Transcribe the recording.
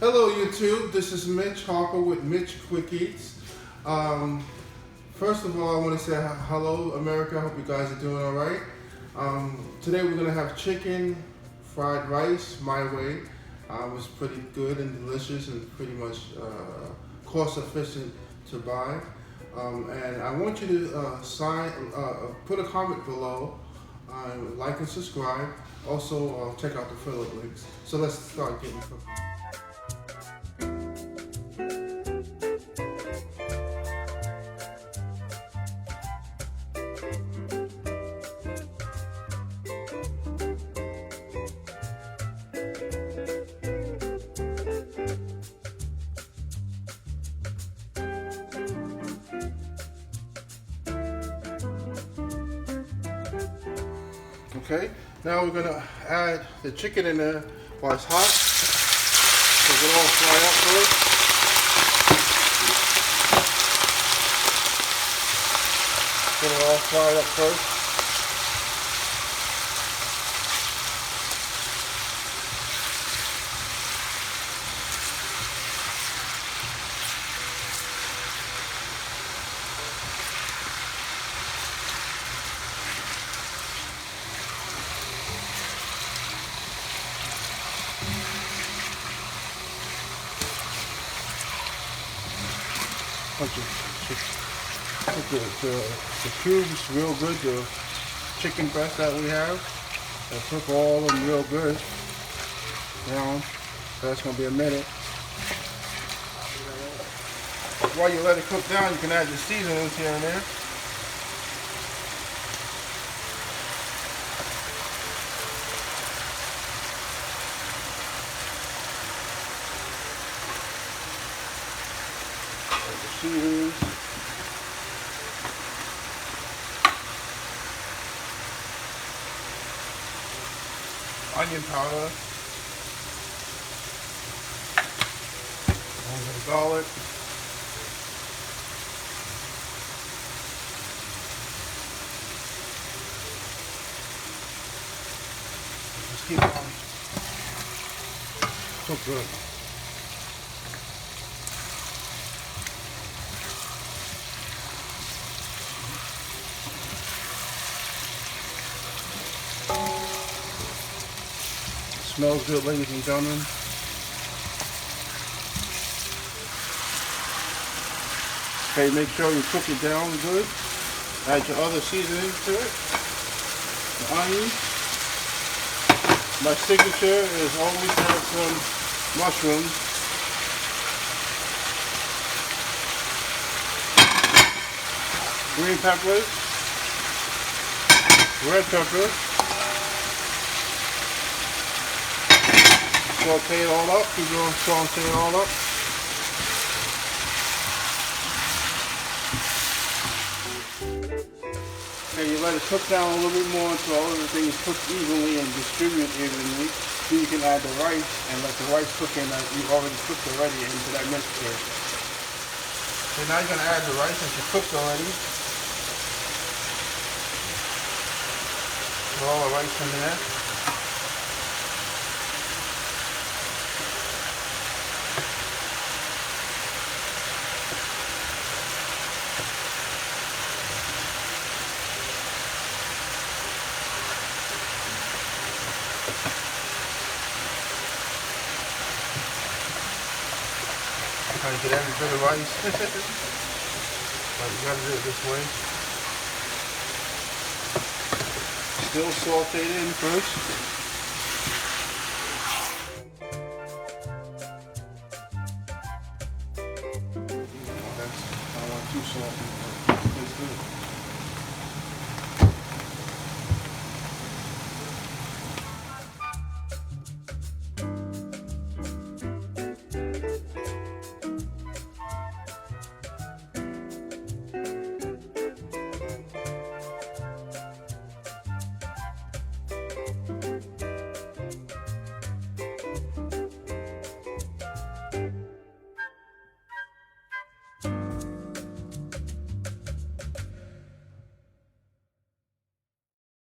Hello YouTube, this is Mitch Harper with Mitch Quick Eats. First of all, I want to say hello America, I hope you guys are doing alright. Today we're going to have chicken fried rice my way. It's pretty good and delicious and pretty much cost efficient to buy. And I want you to put a comment below, like and subscribe. Also check out the affiliate links. So let's start getting cooking. Okay, now we're going to add the chicken in there while it's hot. So it all fry up first. Get it all fried up first. The cubes real good, the chicken breast that we have. I cook all of them real good down. So that's going to be a minute. While you let it cook down, you can add the seasonings here and there. Seasonings. Onion powder, a little garlic, just keep on. So good. Smells good, ladies and gentlemen. Okay, make sure you cook it down good. Add your other seasonings to it. The onions. My signature is always have some mushrooms. Green peppers. Red pepper. Saute it all up, keep going, saute it all up. Okay, you let it cook down a little bit more until all of the things cook evenly and distribute evenly. Then you can add the rice and let the rice cook in that you've already cooked already into that mixture. So now you're going to add the rice that you cooked already. Put all the rice in there. Trying to get every bit of rice. But you gotta do it this way. Still saute it in first. I don't want too salty, but it's good.